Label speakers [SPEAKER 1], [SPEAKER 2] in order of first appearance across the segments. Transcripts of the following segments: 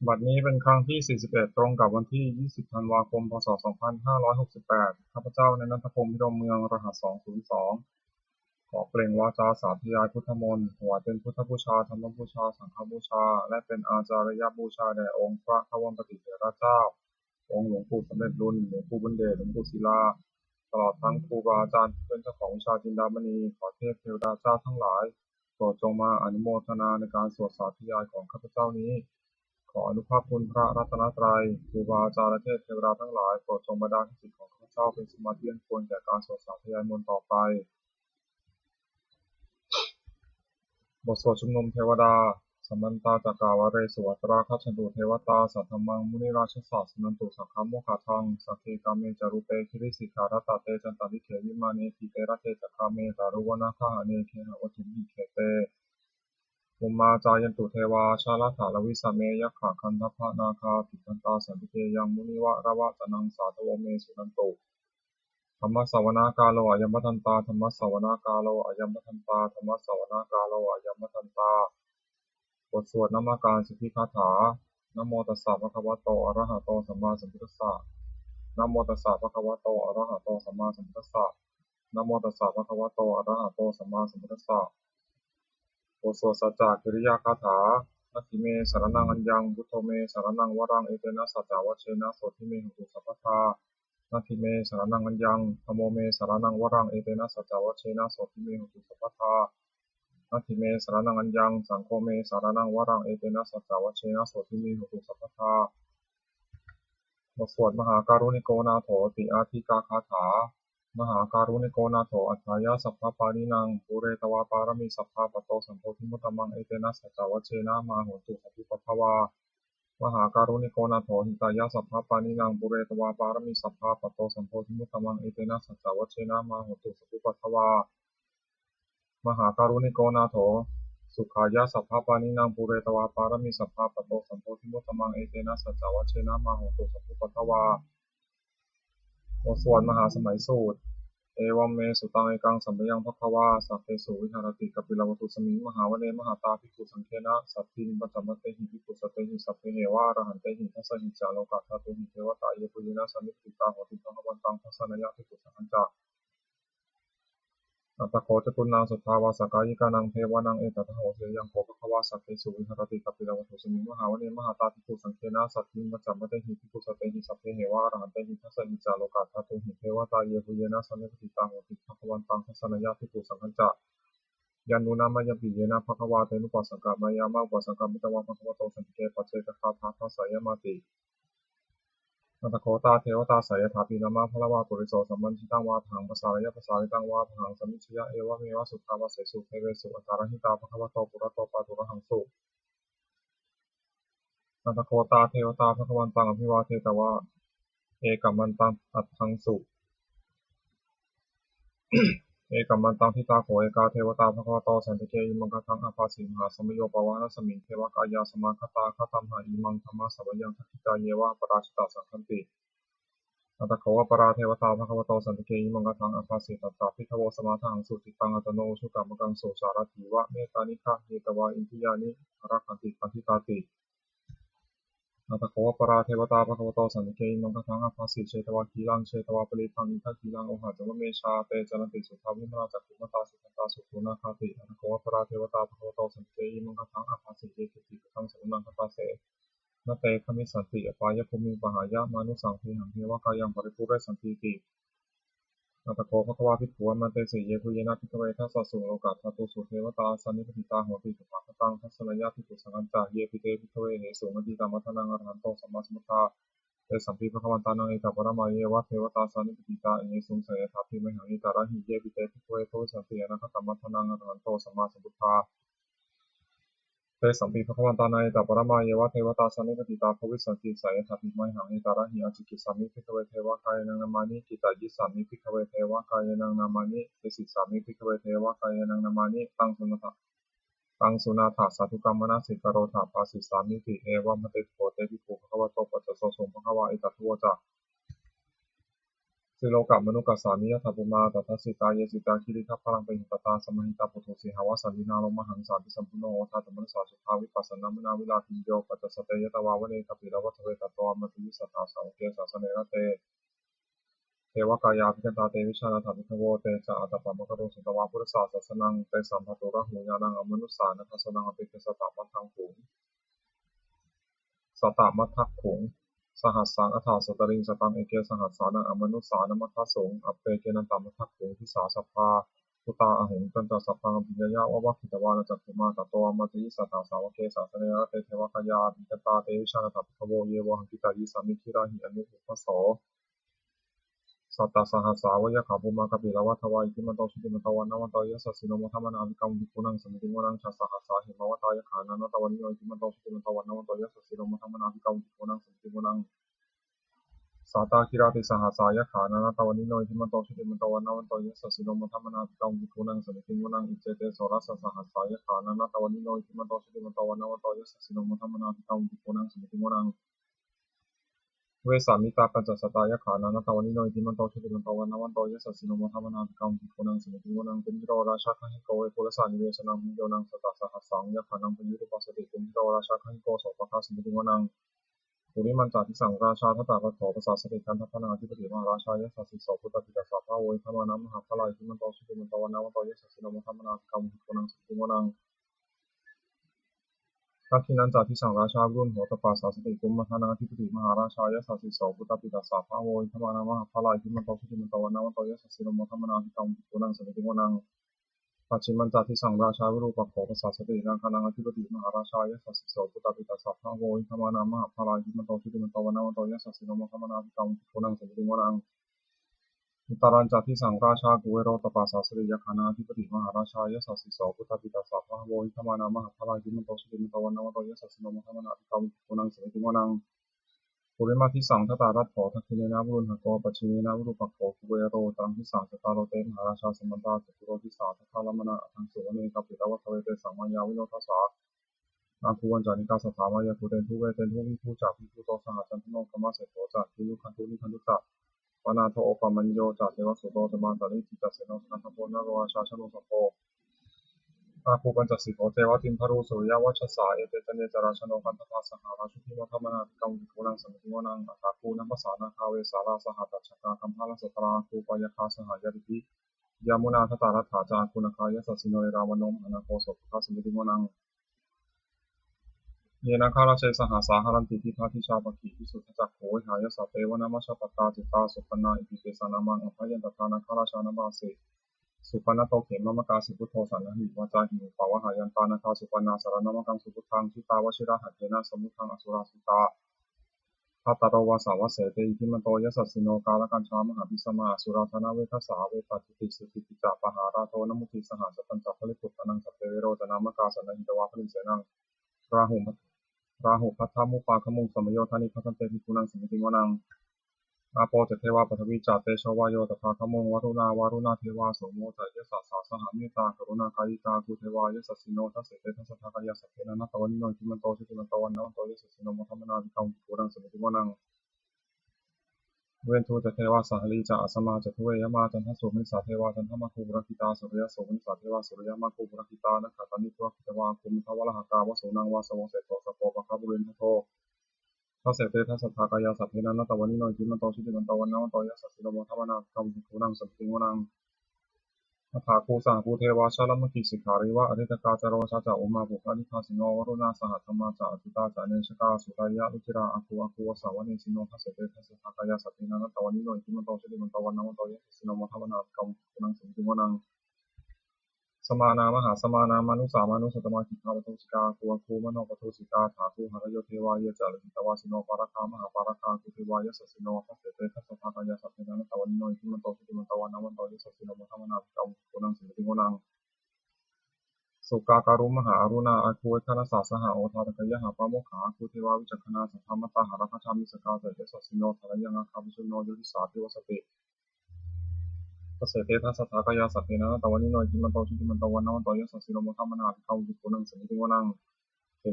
[SPEAKER 1] บัดนี้เป็นครั้งที่ 41 ตรงกับวันที่ 20 ธันวาคม พ.ศ. 2568 ข้าพเจ้า ในนันทพงษ์ พิรมเมือง รหัส 202 ขอเปล่งวาจาสาธยายพุทธมนต์ถวายเป็นพุทธบูชา ธรรมบูชา สังฆบูชา และเป็นอาจารยบูชาแด่องค์พระภวปฏิเถระเจ้า องค์หลวงปู่สำเร็จรุ่น หลวงปู่บุญเดช หลวงปู่ศิลา ตลอดทั้งครูบาอาจารย์ที่เป็นเจ้าของวิชาจินดามณี ขอเทพเทวดาเจ้าทั้งหลายโปรดจงมาอนุโมทนาในการสวดสาธยายของข้าพเจ้านี้ขออนุภาพคุณพระรัตนตรัยครูบาอาจารย์และเทพเทวดาทั้งหลายโปรดจงบันดาลให้จิตของข้าพเจ้าเป็นสมาธิอันควรแก่การสวดสาธยายมนต์ต่อไปบทสวดชุมนุมเทวดาสัมมันตาจักกาวาเรสุวัตราคัจฉตุเทวตาสัทธมังมุนิราชสาสนันตุสักขโมคาทังสักเคกาเมจารุเปคิริสิกขารัตเตจันตวิเควิมาเนติเตระเตจักขเมตารุวนาคาหเนเคหะวัตุมิเคเตมุมาจายันตุเทวาชาลถาลวิสเมยัคขะคันทพนาคาปิกันตาสันติเกยังมุนิวะระวะตนังสาธวเมสุนันตุธรรมสวนากาโลอายัมปทันตาธรรมสวนากาโลอายัมปทันตาธรรมสวนากาโลอายัมปทันตาบทสวดนามการสิทธิคาถานะโมตัสสะภะคะวะโตอะระหะโตสัมมาสัมพุทธัสสะนะโมตัสสะภะคะวะโตอะระหะโตสัมมาสัมพุทธัสสะนะโมตัสสะภะคะวะโตอะระหะโตสัมมาสัมพุทธัสสะบทสวดสัจจะกิริยาคาถานัตถิเมสรณังอัญญังพุทโธเมสรณังวรังเอเตนะสัจจวัชเชนะโสทิเมหุตุสัพพทานัตถิเมสรณังอัญญังธัมโมเมสรณังวรังเอเตนะสัจจวัชเชนะโสทิเมหุตุสัพพทานัตถิเมสรณังอัญญังสังโฆเมสรณังวรังเอเตนะสัจจวัชเชนะโสทิเมหุตุสัพพทาบทสวดมหาการุณิโกนาโถติอาทิกาคาถามหาการุณิโกนาโถอัฏฐายาสัพพปานินังปุเรตวาปารมีสัพพปโตสัมโพธิมุตตมังเอเตนะสัจจวัชเชนะมาโหตุสัพพิปัทวามหาการุณิโกนาโถหิตายาสัพพปานินังปุเรตวาปารมีสัพพปโตสัมโพธิมุตตมังเอเตนะสัจจวัชเชนะมาโหตุสัพพิปัทวามหาการุณิโกนาโถสุขายาสัพพปานินังปุเรตวาปารมีสัพพปโตสัมโพธิมุตตมังเอเตนะสัจจวัชเชนะมาโหตุสัพพิปัทวาบทสวดมหาสมัยสูตรเอวัมเมสุตังเอกังสัมปยังภควาสัพเพสุวิหารติกัปปิลวัตุสมิงมหาวเนมหาตาภิกขุสังฆนะสัพพินิปัจจมเตหิภิกขุสัตเตหิสัพเพเหวะอรหันเตหิทัสสหิจาโลกัสสะตุหิเทวตาเยปุญินะสมิติตาโหติภควันตังทัสสนยะภิกขุสังฆัจจะอัตถโคจตุนังสุทธาวาสกายิกานังเทวานังเอตตะโหเสยังโกภควาสัพเพสุวิหารติกัปปิลวัตุสมิงมหาวเนมหาตาภิกขุสังฆนะสัพพินิปัจจมเตหิภิกขุสัตเตหิสัพเพเหวะอรหันเตหิทัสสหิจาโลกัสสะตุหิเทวตาเยปุญินะสมิติตาโหติภควันตังทัสสนยะภิกขุสังฆัจจะยันนุนามายปิเยนะภควาเตนุปัสสกะมายามะอุปัสสกะมิตวะภควโตสันติเกปัจเจกคาถาทัสสยมาติอัตถโคตาเทวตาสายถาปีนามะพละวะปุริโสสัมมันทิตังวาทังภาษายะภาษาริตังวาทังสมิชยะเอวะเมวะสุทธาวะเสสุเทเวสุอัตตารหิตาภควโตปุระโตปาตุระหังสุอัตถโคตาเทวตาภควันตังอภิวาเทตวะเอกัมมันตังอัตถังสุเอกัมมันตังทิตาโขเอกาเทวตาภควโตสันติเกอิมังคทังอาภาสิมหาสมโยปวานะสมิงเทวกายาสมาคตาคตัมหาอิมังธรรมะสัพยังทักขิตาเยวะปราชิตาสังคันติอัตถโขวปราเทวตาภควโตสันติเกอิมังคทังอาภาสิตัตตาพิทโวสมาทังสุติตังอัตโนชุกามกังโสสารถีวะเมตานิฆะเฮตวาอินทิยานิรักขันติปันทิตาติอัตถโขวปราเทวตาภควโตสันติเกอิมังคทังอาภาสิเชตวาคีลังเชตวาปริพังอิทัคีลังโอหะจวเมชาเตจนันติสุทธาวิมนาจักขุมตาสุขันตาสุขุนาคาติอัตถโขวปราเทวตาภควโตสันติเกอิมังคทังอาภาสิเจติติทังสมุนังคตาเสนเตขมิสันติอปายภูมิปหายะมานุสังเทหังเทวกายังปริปุเรสันติติอัตถโขภควาภิกขุมันเตสิเยคุเยนะภิกขเวทัสสะสุโลกัสสะตุสุเทวตาสันนิปติตาโหติสุภคตังทัสสนยะภิกขุสังฆัจจะเยปิเตภิกขเวเหสุมติตามัทนังอรหันโตสัมมาสัมพุทธาเตสัมภิภควันตานังเอตปรมาเยวะเทวตาสันนิปติตาเอสุงเสยถาภิมหังอิตาระหิเยปิเตภิกขเวโตสันติอนาคตมัทนังอรหันโตสัมมาสัมพุทธาเตสัมปีภควันตานัยตปรมาเยวะเทวตาสันนิปติตาภวิสันติสายถาภิไมหังอิตาระหิอจิกิสามิภิกขเวเทวกายนังนามานิกิตายิสามิภิกขเวเทวกายนังนามานิเตสิสามิภิกขเวเทวกายนังนามานิตังสุนาถาสาธุกรรมนาสิกโรธาปาสิสามิติเอวะมะเตโกเตภิกขุภควโตปัจจโสสงภควาอิตัทโวจะ สิโลกัมมนุกัสสามิยถาปุมาตถาสิตาเยสิตาคิริทัพพลังเปหิตตาสมหิตาปุถุสีหาวสันลินาโลมหังสาติสัมพุโนโอทาตมนุสาสุภาวิปัสสนามินาวิลาภิโยปัจจสเตยตวาวเนกปิลวัฏเวตตวามัติวิสัทธาสาวเกสาสเนระเตเทวกายาภิกตาเตวิชานาถาภิกขโวเตจะอัตตปามะกโรสุตวาพุทธศาสนังเตสัมภตุระหูญาณังอมนุสสานัทสนังอภิเกสตามัทธังขุงสตามัทธักขุงสหัสสังอัฏฐาสตริงสตังเอเกสหัสสานังอมนุสสานมัทธสงอเปเกนันตมัทธักขุงทิสาสัพพาพุตาอหุงกันตสัพพังอภิญญาวะคิตวานจักขุมาตโตอมติสัทธาสาวเกสาสเนระเตเทวกายาภิกตาเตวิชานาถาภิกขโวเยวหังกิตายิสามิคิราหิอนุอุปโสสัตตสหัสสาวะขาภูมากปิลวัฏวายกิมันโตสุติมันตวันนวันตยสัสสิโนมทัมนาภิกรรมวิปุนังสมิติวนังชัสสหัสสาหิมาวตายขานันตวันนิโยกิมันโตสุติมันตวันนวันตยสัสสิโนมทัมนาภิกรรมวิปุนังสมิติวนังสัตตาคิราติสหัสสายขานันตวันนิโยกิมันโตสุติมันตวันนวันตยสัสสิโนมทัมนาภิกรรมวิปุนังสมิติวนังอิเจเตโสรัสสหัสสายขานันตวันนิโยกิมันโตสุติมันตวันนวันตยสัสสิโนมทัมนาภิกรรมวิปุนังสมิติวนังเวสามิตาปัญจสตายขานานาตวันนิโนอิมันโตชุติมันโตวันนวันโตยสัสสิโนมทัมนาภิกรรมภิกขุนังสมิติวนังปุญโรราชาขันโกเวปุรสานิเวสนังมิโยนังสตัสสหัสสังยขานังปุญญุปัสสติปุญโรราชาขันโกโสภคาสมิติวนังปุริมันจาทิสังราชาทัตตาปัสโสภาษาสติกันทัพพนาธิปติมหาราชายสัสสิโสพุทธปิตาสาภาโวยธรรมานามหาพลายอิมันโตชุติมันโตวันนวันโตยสัสสิโนมทัมนาภิกรรมภิกขุนังสมิติวนังทักขินันจาทิสังราชารุ่นโหตปาสาสติกุมมหานาธิปติมหาราชายสัสสิโสพุทธปิตาสาภาโวยธรรมานามหาพลายอิมันโตชุติมันโตวันนวันโตยสัสสิโนมทัมนาภิกรรมภิกขุนังสมิติวนังปัจฉิมันจาทิสังราชาวิรูปักโขภาษาสตินาคานังอธิปติมหาราชายสัสสิโสพุทธปิตาสาภาโวยธรรมานามหาพลายอิมันโตชุติมันโตวันนวันโตยสัสสิโนมทัมนาภิกรรมภิกขุนังสมิติวนังอุตรัญจทิสังราชากุเวโรตปาสาสริยคานาธิปติมหาราชายสัสสิโสพุทธปิตาสาภาโวยธรรมานามหาพลายอิมันโตชุติมันโตวันนวันโตยสัสสิโนมทัมนาภิกรรมภิกขุนังสมิติวนังปุริมาทิสังทตารัตโถทักขิเนนะบุรุณหโกปัจฉิเนนะบุรุปักโขกุเวโรตังทิสังสตาโรเตมหาราชาสมันตาจตุโรทิสาทัคาลมนะทังสุวเนกัปปิตวัฏเวเตสังมายาวิโนทัสสะอาภูวันจานิกาสถามายาภูเตนทุเวเตนทุวิภูจากพิภูโตสหจันทโนกรรมเสโสจักพิยุคันตุนิคันตุจักวนาโทโอปมัญโยจากเทวสุโตตมานตานิจิตเสโนสนันทโพนโรราชาชโนสัพโพอาภูปัญจสิโกเทวทิมพารุสุริยวัชสาเอเตตเนจราชโนกันตถาสหาราชุติโมทัมนาภิกรรมภิกขุนังสมิติวนังอัตถาคูนัมปสานาคาเวสาราสหัตถชกาคัมภาลสตราคูปยคาสหายริปิยามุนาทตารัฐาจาคุณคายสัสสิโนเอราวนโนมอนาโคสภคาสมิติวนังเยนะคาราเชสหาสาหารันติทิพาทิชาปกิพิสุทธจักโขวิหายสัพเตวนามัชปตาจิตตาสุปนาอิปิเกสานามังอภยันตตานาคาราชานาบาสิสุปนโตเขมมกาสิพุทโธสันนหิวาจาหิวปาวหายันตานาคาสุปนาสารนามกังสุพุทธังชิตาวชิระหัตเถนะสมุทังอสุราสุตาภัตตโรวาสาวเสเตอิทิมันโตยสัสสิโนกาลกันชามหาภิสมาอสุราธนาเวทัสสาเวตัติติสุติปิจาปหาราโทนมุติสหสัพพัญจพลิปุตตนังสัพเทเวโรจนามกาสันนหิตวาพลิเสนังราหุพัทธมุปาขมุงสมโยธานิพัทันเตภิกขุนังสมิติวนังอาโปเจเทวาปฐวีจาเตโชวายโยตถาคมงวรุณเทวาโสโมจยสัสสะสหเมตตากรุณากายิกาภูเทวายสัสสิโนทัสเสเตทัสสะทากายสัพเพนะนัตตวันิโนจิมันโตชุติมันโตวันนะวันโตยสัสสิโนมทัมมนาภิกรรมภิกขุนังสมิติวนังเวนทูจเทวาสหลีจาอัสมาจทุเวยมาจันทสุมิสาเทวาจันทมาคูบุรคิตาสุริยโสมิสาเทวาสุริยมาคูบุรคิตานะขัตานิตุเทวาคุมิทวะละหกาวโสนังวาสวงเสโตสโปปะคาบุเรนทโททัสเสเตทัสสะทากายสัพเพนะนัตตวันิโนจิมันโตชุติมันโตวันนะวันโตยสัสสิโนมทัมมนาภิกรรมภิกขุนังสมิติวนังอัฏฐาคูสหภูเทวาชาลมกิสิกขาริวะอริตกาจโรชาจาอุมาบุคานิคาสิโนวรุณาสหัตถมาจาอจิตาจาเนชกาสุตายะลุจิราอาคูวสาวเนสิโนทัสเสเตทัสสะทากายสัพเพนะนัตตวันิโนจิมันโตชุติมันโตวันนะวันโตยสัสสิโนมทัมมนาภิกรรมภิกขุนังสมิติวนังสมานามหาสมานามานุสามานุสตมาคิภาปทุสิกาคูมโนปทุสิกาถาคูหะโยเทวายจาริตวาสิโนปาราคามหาปาราคาคุเทวายสัสสิโนทัสเสเตทัสสะทากายสัพเพนะนัตตวันิโนจิมันโตชุติมันโตวันนะวันโตยสัสสิโนมทัมมนาภิกรรมภิกขุนังสมิติวนังสุกาการุมหาอรุณาอาคูเวคณสาสหโอทาตกยะหาปาโมขาอาคูเทวาวิจักขณาสัทธามตาหาราคชามิสกาเตสัสสิโนทารยังอาคาวิชุโนโยติสาธิวสติตัสเสเตทัสสะทากายสัพเพนะนัตตวันิโนจิมันโตชุติมันโตวันนะวันโตยสัสสิโนมทัมมนาภิกรรมภิกขุนังสมิติวนัง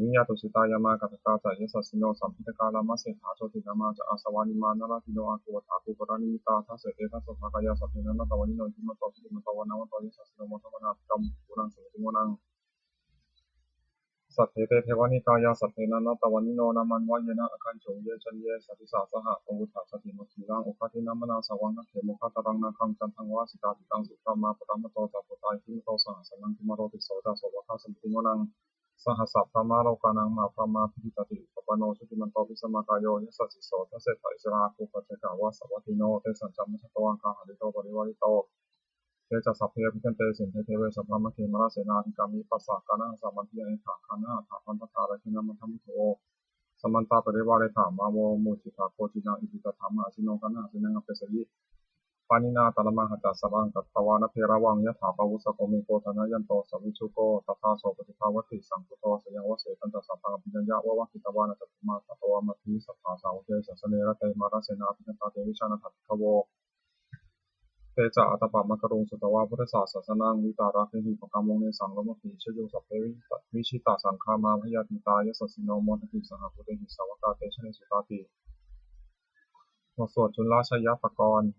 [SPEAKER 1] มิยาตุสิตายามากัตตาจายสัสสิโนสัมพิตกาลามาเสถาโชตินามาจะอาสวานิมานาราติโนอากุวถากุปรานิมิตาทัสเสเตทัสสภากายาสัพเพนันตวานิโนจิมตโตสุติมตวานาวตยสัสสิโนมทวนากัมปุรังสุติโมนังสัตเถเตเทวานิกายาสัพเพนันตวานิโนนามันวายนะอคันโฉเยจันเยสัตติสาสหะโอวุฒาสติมัคคีรังโอคาทินามนาสวังนักเขมุขตรังนาคังจันทังวาสิกาติตังสุตมาปตามโตจัปตายทิมโตสหสนังทิมโรติโสดาโสวะคาสัมติโมนังสหัสสะพมาโลกานังมาพมาพิจิตติปปโนสุติมันโตพิสมากายโยยสัสสิโสทัสเสถาอิสราภูปัจเจกาวาสวัติโนเตสัญจัมมชตวังคาหาริโตปริวาริโตเตจัสสัพเพพิคันเตสินเทเทเวสัพพมะเขมราเสนาธิกามิปัสสะกานะสัมมันติเอถาคานะถาพันตถาระคินามัทธมุโตสมันตาปริวาเรถามาโวมุจิตาโคจินาอิติตถามาสิโนกันะสินังอเปสยิปานินาตละมังหัจจสรังกัตตวานเพระวังยะถาปวุสโกเมโกธนายันโตสวิชุโกตถาโสปฏิภาวติสังคุโตสยังวเสตันตสัพพังปิญญะวะวะกิตวานะจัตมาตตวามัติสัพพาสาวเกสัสเนระเตมาราเสนาภิตาเตวิชานะทัตถโวเตจาอัตปะมะกรุงสุตวาพุทธศาสสนังวิตารักหิปกรรมวงเนสังลมติชโยสัพเพวิชิตาสังฆามาพยาติตายสัสสิโนโมทติสหพุทธหิสาวกาเตชะเนสุตาติบทสวดจุลราชยปกรณ์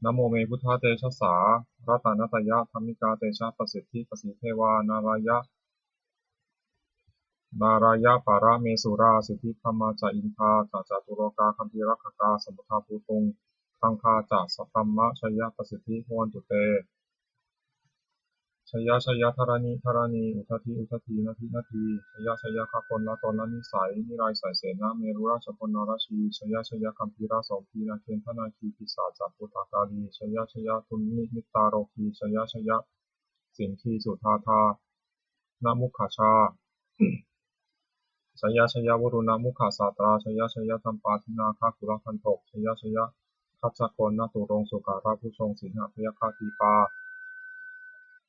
[SPEAKER 1] นะโมเมพุทธาเตชะสารัตนตยะธรรมิกาเตชะประสิทธิประสิทธิเทวานารายะปาระเมสุราสิทธิธรรมาจาอินทาจาตุโรกาคัมภีรักขกาสมุทาภูตุงคังคาจาสัพพมะชยประสิทธิโหนตุเตชยธารณีอุทธีนาทีชยคาพลละตนละนิสัยนิรายสายเสนาเมรุราชพลนราชีชยคัมภีราโสพีนาเคนธนาคีพิสาจักปุตตากาลีชยทุนนิตาโรคีชยสินคีสุธาธานามุขชาชยวรุณมุขาสาตราชยธรรมปาทินาคาคุรคันโตชยคัจจโกนนาตุรงสุการาผู้ทรงศีลหพยคาทีปา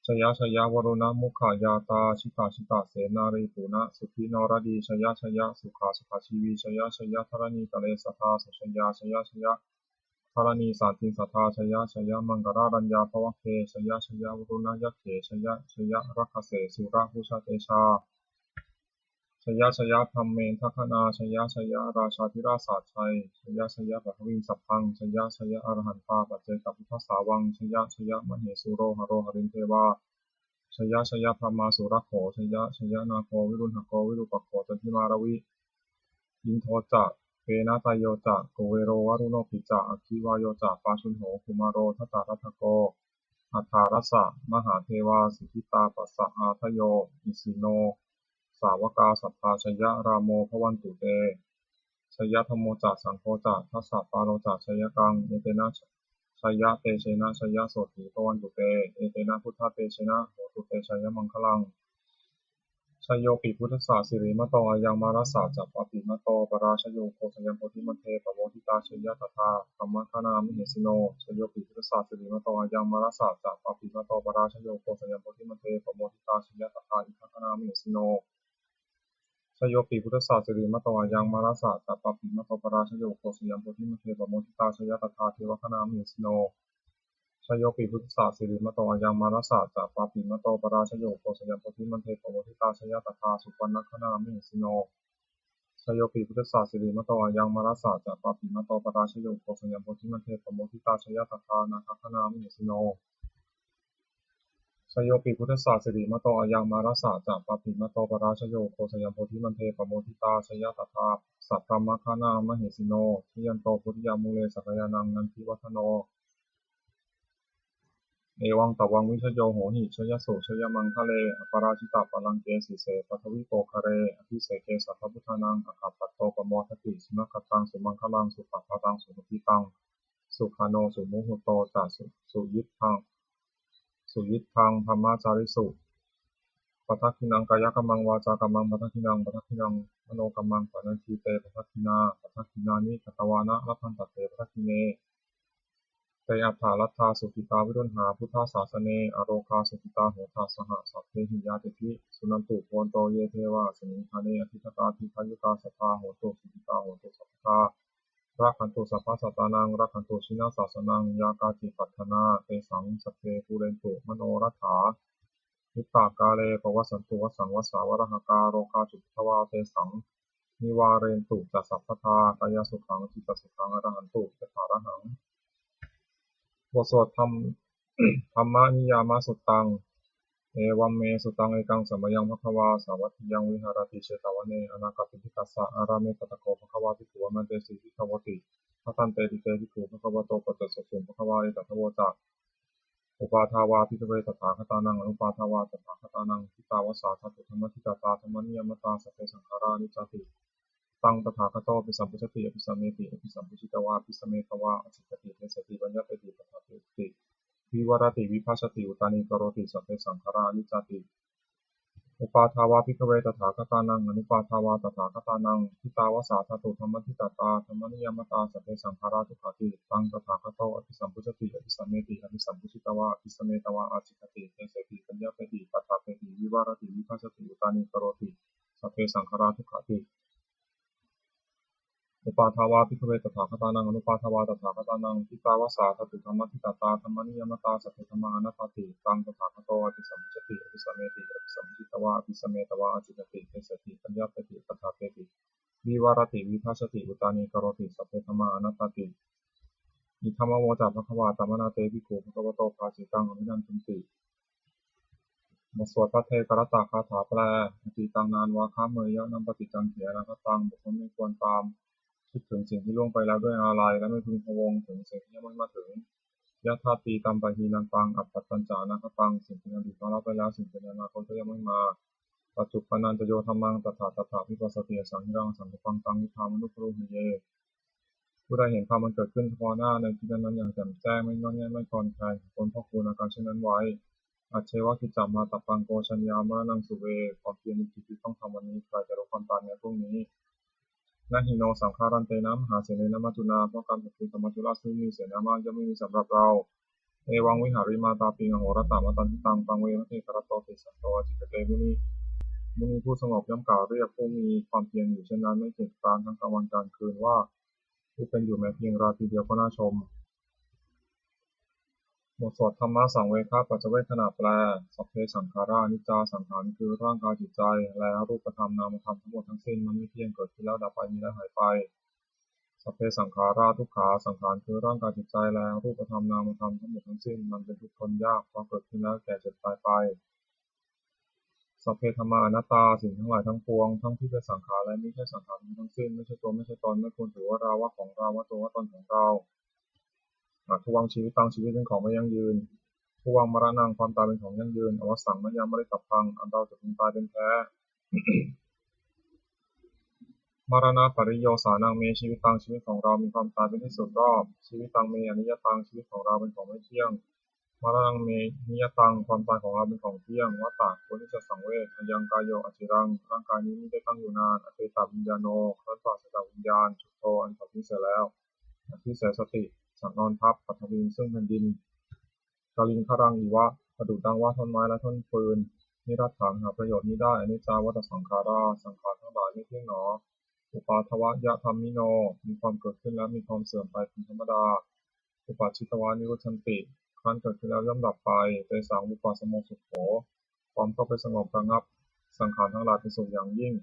[SPEAKER 1] ชยวรุณมุขายาตาชิตาเสนารีปุณะสุขีนรดีชยสุขาชีวีชยธรณีกะเลสทาสุชยธรณีสาตินสัทธาชยมังกรารัญญาภวะเคชยวรุณยัคเขชยรักขเสสุระภูชาเตชาชยธรรมเมนทัคนาชยราชาธิราชาชัยชยปัทวิงสัพพังชยอรหันตาปัจเจกพุทธสาวังชยมเหสุโรหโรหรินเทวาชยพรหมาสุรโขชยนาโควิรุณหโกวิรุปโขจันทิมารวิยินโทจะเปนาตายโยจะโกเวโรวรุโนปิจะอคิวายโยจะปาชุนโหคุมารโรทัตตารัตโกอัฏฐารัสสะมหาเทวาสิทธิตาปัสสะอาทโยอิสิโนสาวกาสัพพาชยรามโมภวันตุเตชยธรรมโมจะสังโฆจะทัสสะปาโลจะชยกังเอเตนะชยเตเชนะชยโสติภวันตุเตเอเตนะพุทธเตเชนะโหตุเตชยมังคลังชโยปิพุทธศาสิริมะโตอายังมารัสสะจัปปติมะโตปราชโยโคชยังโพธิมันเทปโมทิตาชยตถาธรรมคณามิเหสิโนชโยปิพุทธศาสิริมะโตอายังมารัสสะจัปปติมะโตปราชโยโคชยังโพธิมันเทปโมทิตาชยตถาอิทัคคณามิเหสิโนชโยปิพุทธศาสิริมะโตอายังมารัสสะจัปปติมะโตปราชโยโคชยังโพธิมันเทปโมทิตาชยตถาเทวคณามิเหสิโนชโยปิพุทธศาสิริมะโตอายังมารัสสะจัปปติมะโตปราชโยโคชยังโพธิมันเทปโมทิตาชยตถาสุปรรณคณามิเหสิโนชโยปิพุทธศาสิริมะโตอายังมารัสสะจัปปติมะโตปราชโยโคชยังโพธิมันเทปโมทิตาชยตถานาคคณามิเหสิโนชโยปิพุทธศาสิริมะโตอายังมารัสสะจัปปติมะโตปราชโยโคชยังโพธิมันเทปโมทิตาชยตถาสัพพมคณามเหสิโนชยันโตพุทธิยามุเลสักยานังนันทิวัฒโนเอวังตวังวิชโยโหหิชยสุชยมังคะเลอปราชิตาปลังเกสิเสปัทวิโกคะเรอภิเสเกสัพพพุทธานังอคัปปัตโตปโมทติสุนัคตังสุมังคลังสุปัฏฐตังสุปฏิตังสุขาโนสุมุหุโตจัสสุยิทธังธรรมจาริสุปัทถินังกายกัมมังวาจากัมมังปัทถินังมโนกัมมังปะนันทีเตปัทถินานิกัตวานะรัพพันตเตปัทถิเนเตอัฏฐารัตถาสุขิตาวิรุณหาพุทธศาสเนอโรคาสุขิตาโหทาสหสัพเพหิยาติภิสุนันตุโพนโตเยเทวะสมิงคาเนอภิคตาทิพายุตาสัทธาโหตุสุขิตาโหตุสัพพะรักขันตุสัพพะสัตตานังรักขันตุชินาศาสนังยากาจิปัฏฐนาเตสังสัพเพภูเรนตุมโนรัฐา วิตากาเลปวัสสันตุวสังวสาวรหกาโรคาจุทวาเตสังนิวาเรนตุจัสสัพพทากายสุขังจิตสุขังอรหันตุยถาระหังบทสวดธรรม ธรรมนิยามสุตตังเอวัมเมสุตังเอกังสัมมยังภควาสาวัตถิยังวิหารติเชตาวเนอนาคปิฎิกัสสะอาราเมตตะโกภควาภิกขุมันเตสิภิกขวติพระตันเตติเตภิกขุภควโตปัจจสสุภควาเอตัทโวจะอุปาทาวาภิกขเวตถาคตานังอนุปาทาวาตถาคตานังทิตาวสาทัตุธรรมทิตาตาธรรมนิยมตาสัพเพสังขารานิจจติตังตถาคโตปิสัมพุชติอภิสัมเมติอภิสัมพุชิตวาอภิสัมเมตวาอสิกติเทสติปัญญาติตถาติวิวรติวิภัสสติอุตานิกโรติสัพเพสังขารานิจจติอุปาทาวาภิกขเวตถาคตานังอนุปาทาวาตถาคตานังทิตาวสาทัตุธรรมทิตาตาธรรมนิยมตาสัพเพสังขาราทุกขติตังตถาคโตอภิสัมพุชติอภิสัมเมติอภิสัมพุชิตวาอภิสัมเมตวาอาจิกติเทสติปัญญาติตถาติวิวรติวิภัสสติอุตานิกโรติสัพเพสังขาราทุกขติอุปาทาวาภิกขเวตถาคตานังอนุปาทาวาตถาคตานังทิตาวสาทัตุธรรมทิตาตาธรรมนิยมตาสัพเพธรรมานัตติตังตถาคโตอภิสัมพุชติอภิสัมเมติอภิสัมพุชิตวาอภิสัมเมตวาอาจิกติเทสติปัญญาติตถาติวิวารติวิภัสสติอุตานิกโรติสัพเพธรรมานัตติอิทัมมโมจัพพะวาตมนาเตภิกขุภควโตภาสิตังอภินันทุติบทสวดพระเทกรตคาถาแปลอติตังนานวาคะเมยยะนัมปฏิจังเถระคตังบุคคลไม่ควรตามคิดถึงสิ่งที่ล่วงไปแล้วด้วยอาลัยและไม่พึงพะวงถึงสิ่งที่ยังไม่มาถึงยะธาตีตัมปะหีนันตังอัปปัตตัญจานาคตังสิ่งที่อดีตมาแล้วไปแล้วสิ่งที่ในอนาคตก็ยังไม่มาปัจจุบันนันจะโยธรรมังตถาตถาวิปัสสติสังหิรังสังฆังตังนิธามนุปรุหิเยผู้ใดเห็นธรรมมันเกิดขึ้นเฉพาะหน้าในที่นั้นอย่างแจ่มแจ้งไม่งอนแงนไม่คลอนแคลนคนพ่อคูณอาการเช่นนั้นไว้อัจเชวะกิจจามาตัปปังโกชัญญามรณังสุเวความเพียรมีกิจที่ต้องทำวันนี้ใครจะรู้ความตายในพรุ่งนี้นาหิโนสังขารันเตนะมหาเสนนะมัจจุนาเพราะการปกปิดธรรมจุลซึ่งมีเสนามากย่อมไม่มีสำหรับเราเอวังวิหาริมาตาปิงอโหรตามตันติตังตังเวนะเทกรตโตติสันโตจิตเตมุนีผู้สงบย่อมกล่าวเรียกผู้มีความเพียรอยู่เช่นนั้นไม่เกียจคร้านทั้งกลางวันกลางคืนว่าผู้เป็นอยู่แม้เพียงราตรีเดียวก็น่าชมบทสวดธรรมะสังเวคะปัจจเวคขณะแปลสัพเพสังขารานิจจาสังขารคือร่างกายจิตใจและรูปธรรมนามธรรมทั้งหมดทั้งสิ้นมันไม่เที่ยงเกิดขึ้นแล้วดับไปมีแล้วหายไปสัพเพสังขาราทุกขาสังขารคือร่างกายจิตใจและรูปธรรมนามธรรมทั้งหมดทั้งสิ้นมันเป็นทุกข์ทนยากเพราะเกิดขึ้นแล้วแก่เจ็บตายไปสัพเพธัมมาอนัตตาสิ่งทั้งหลายทั้งปวงทั้งที่เป็นสังขารและไม่ใช่สังขารทั้งสิ้นไม่ใช่ตัวไม่ใช่ตนไม่ควรถือว่าเราว่าของเราว่าตัวว่าตนของเราทวงชีวิตตั้งชีวิตเป็นของไม่ยั่งยืนทวงมรณะความตายเป็นของยั่งยืนอวสังมยามไม่ได้ตับพังอันเราจะพึงตายเป็นแท้ มรณะปริโยสานังเมชีวิตตังชีวิตของเรามีความตายเป็นที่สุดรอบชีวิตตังเมอนิยตังชีวิตของเราเป็นของไม่เที่ยงมรณะเมนิยตังความตายของเราเป็นของเที่ยงวัฏฏะควรที่จะสังเวชยังกายโยอจิรังร่างกายนี้ไม่ได้ตั้งอยู่นานอเตตาวิญญาโนครั้นปราศจากวิญญาณจุโตอันถัดนี้เสียแล้วที่เสียสติสังนอนทับปัทวินซึ่งแผ่นดินกาลิงคารังอีวะประดุจดังว่าท่อนไม้และท่อนฟืนนิรัตถังหาประโยชน์นี้ได้อนิจจาวัฏสังขาราสังขารทั้งหลายไม่เที่ยงหนออุปาทวะยะธรรมิโนมีความเกิดขึ้นแล้วมีความเสื่อมไปเป็นธรรมดาอุปาชิตวานิรุชันติครั้นเกิดขึ้นแล้วย่อมดับไปเตสังอุปาสโมสุขโขความเข้าไปสงบระงับสังขารทั้งหลายเป็นสุขอย่างยิ่ง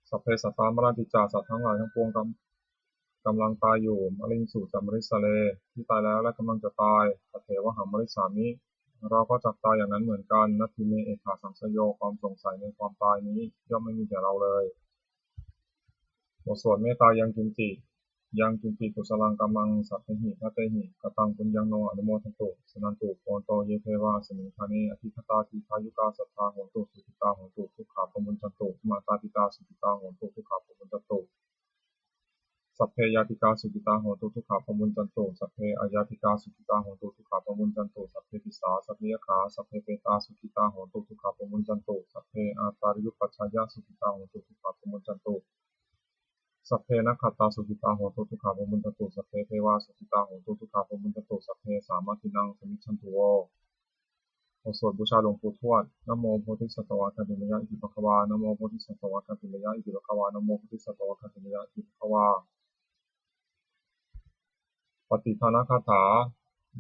[SPEAKER 1] สัพเพสัตตามรณติจาสัตว์ทั้งหลายทั้งปวงกำลังตายอยู่มลิงสู่จัมริสเลที่ตายแล้วและกำลังจะตายคเถวหามริสามิเราก็จักตายอย่างนั้นเหมือนกันนัตถิเมเอกขาสังสโยความสงสัยในความตายนี้ย่อมไม่มีแก่เราเลยบทสวดเมตตายังกินจิกุศลังกัมมังสัพเพหิทัตเตหิกตังปุญญังโนอนุโมทันตุสนันตุโอนโตเยเทวาสมิงคาเนอธิคตาทีพายุกาสัทธาโหตุสุขิตาโหตุทุกขาปมุญจันตุมาตาปิตาสุขิตาโหตุทุกขาปมุญจันตุสัพเพยาติกาสุขิตาโหตุทุกขาปมุญจันตุสัพเพอายาติกาสุขิตาโหตุทุกขาปมุญจันตุสัพเพปิสาสัพเพยขาสัพเพเปตาสุขิตาโหตุทุกขาปมุญจันตุสัพเพอาตาริยุปัชฌายาสุขิตาโหตุทุกขาปมุญจันตุสัพเพนักขัตตาสุขิตาโหตุทุกขาปมุญจันตุสัพเพเทวาสุขิตาโหตุทุกขาปมุญจันตุสัพเพสามัคคินังสมิจฉันตุโวบทสวดบูชาหลวงปู่ทวดนะโมโพธิสัตวะคันติมยะอิติภควานะโมโพธิสัตวะคันติมยะอิติภควานะโมโพธิสัตวะคันติมยะอิติภควาปฏิภาณคาถา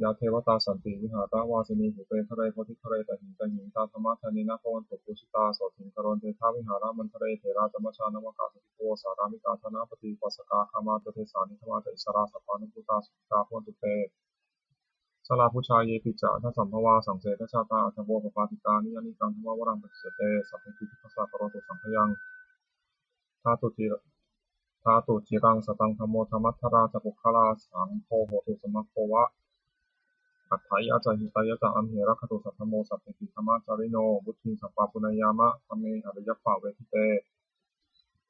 [SPEAKER 1] ยาเทวตาสันติวิหารวาสินีหุเปคะเรโพธิคะเรตหิงตหิงตาธรรมะธานินาภวันตุปุชิตาโสถิงคารนเทธาวิหารามันทะเรเถราจมัชฌานวกาสติโกสารามิกาธนาปฏิปัสสกาคามาตเทสานิธมาตอิสราสัพพานุพุตาสุตาภวันตุเตชลาพุชาเยปิจาทัสสัมภวาสังเสทชาตาอัตโวปปาติกานิยานิกังธรรมวรังปฏิเสเตสัพเพติทัสสะปะโรตุสังขยังทาตุจิรังสตังธรรมโมธรรมัทธราจะปุคคลาสังโฆโหตุสมัคโควะอัฏฐายะจหิตายะจะอัมเหระคตุสัทธโมสัพเพติธรรมะจาริโนบุตถิสัพปะปุณยามะธรรมเมอริยปะเวทิเต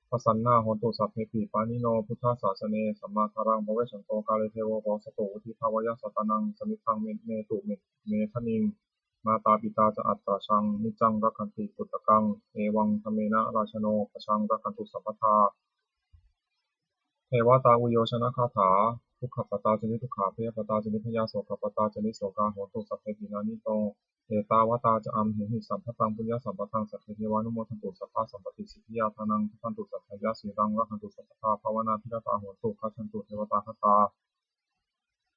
[SPEAKER 1] ปสันนาโหตุสัพเพปิปานิโนพุทธศาสเนสัมมาคารังภเวชันโตกาเลเทโวโหสตุวุฒิภาวะยะสตานังสมิทังเมตุเมทนิงมาตาปิตาจะอัตตาชังนิจังรักขันติปุตตะกังเอวังธรรมเมนะราชโนปชังรักขันตุสัพพทาเทวตาอุโยชนะคาถาทุกขปตาจนิทุกขาพยาปตาจนิพยาโสกปตาจนิโสกาโหตุสัพเพปินานิโตเอตาวตาจะอัมเหหิสัมภตังปุญญาสัมปทังสัพเพเทวานุโมทันตุสัพพะสัมปติสิทธิยาทานังทันตุสัพพยาสีรังรักขันตุสัพพทาภาวนาพิรตาโหตุคัจฉันตุเทวตาคตา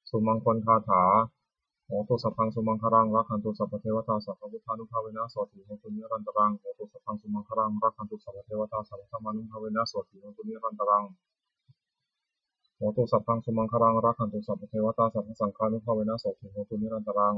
[SPEAKER 1] สุมังคลคาถาโหตุสัพพังสุมังครังรักขันตุสัพพเทวตาสัพพพุทธานุภาเวนะโสติโหตุนิรันตรังโหตุสัพพังสุมังครังรักขันตุสัพพเทวตาสัพพธรรมานุภาเวนะโสติโหตุนิรันตรังโหตุสัพพังสุมังครังรักขันตุสัพพเทวตาสัพพสังฆานุภาเวนะโสติโหตุนิรันตรัง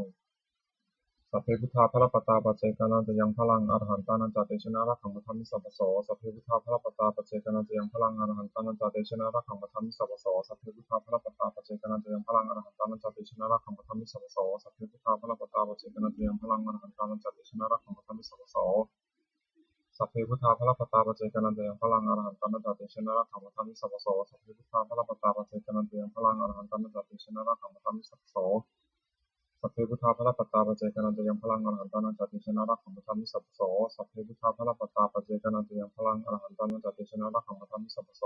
[SPEAKER 1] สัพเพพุทธาภรปตาปัจเจกานันจะยังพลังอรหันตานันจเตชนะรักขังปทัมมิสัพพโสสัพเพพุทธาภรปตาปัจเจกานันจะยังพลังอรหันตานันจเตชนะรักขังปทัมมิสัพพโสสัพเพพุทธาภรปตาปัจเจกานันจะยังพลังอรหันตานันจเตชนะรักขังปทัมมิสัพพโสสัพเพพุทธาภรปตาปัจเจกานันจะยังพลังอรหันตานันจเตชนะรักขังปทัมมิสัพพโสสัพเพพุทธาภรปตาปัจเจกานันจะยังพลังอรหันตานันจเตชนะรักขังปทัมมิสัพพโสสัพเพพุทธาภรปตาปัจเจกานันจะยังพลังอรหันตานันจเตชนะรักขังปทัมมิสัพพโสสัพเพพุทธาภรปตาปัจเจกานันจะยังพลังอรหันตานันจเตชนะรักขังปทัมมิสัพพโสสัพเพพุทธาภรปตาปัจเจกานันจะยังพลังอรหันตานันจเตชนะรักขังปทัมมิสัพพโส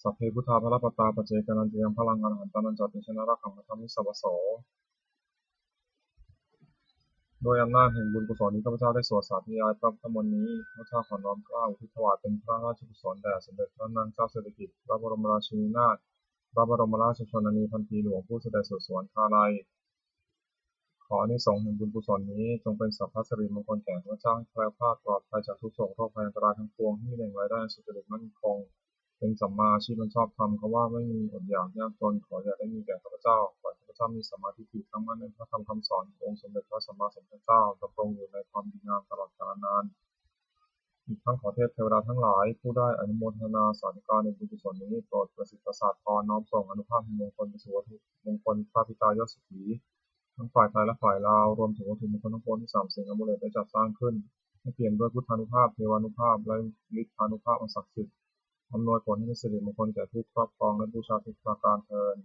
[SPEAKER 1] สัพเพพุทธาภรปตาปัจเจกานันจะยังพลังอรหันตานันจเตชนะรักขังปทัมมิสัพพโสโดยอำนาจแห่งบุญกุศลนี้ข้าพเจ้าได้สวดสาธยายพระพุทธมนต์นี้ข้าพเจ้าขอน้อมเกล้าอุทิศถวายเป็นพระราชกุศลแด่สมเด็จพระนางเจ้าสิริกิติ์พระบรมราชินีนาถพระบรมราชชนนีพันปีหลวงผู้เสด็จสู่สวรรคาลัยขออานิสงส์แห่งบุญกุศลนี้จงเป็นสัพพสิริมงคลแก่ข้าพเจ้าให้แคล้วคลาดปลอดภัยจากทุกโศกโรคภัยอันตรายทั้งปวงให้มีแหล่งรายได้สุจริตมั่นคงเป็นสัมมาอาชีพอันชอบธรรมเขาว่าไม่มีอดอยากยากจนขออย่าได้มีแก่ข้าพเจ้าขอให้ข้าพเจ้ามีสัมมาทิฏฐิตั้งมั่นในพระธรรมคำสอนขององค์สมเด็จพระสัมมาสัมพุทธเจ้าดำรงอยู่ในความดีงามตลอดกาลนานอีกทั้งขอเทพเทวดาทั้งหลายผู้ได้อนุโมทนาสาธุการในบุญกุศลนี้โปรดประสิทธิ์ประสาทพรน้อมส่งอนุภาพแห่งมงคลไปสู่วัตถุมงคลพระพิตายอดสุขีทั้งฝ่ายไทยและฝ่ายลาวรวมถึงวัตถุมงคลทั้งปวงที่สามสิ่งอมุเลตได้จัดสร้างขึ้นให้เปี่ยมด้วยพุทธานุภาพเทวานุภาพและฤทธานุภาพอันศักดิ์สิทธิ์อำนวยผลให้เป็นสิริมงคลแก่ผู้ครอบครองและบูชาทุกประการเทอญ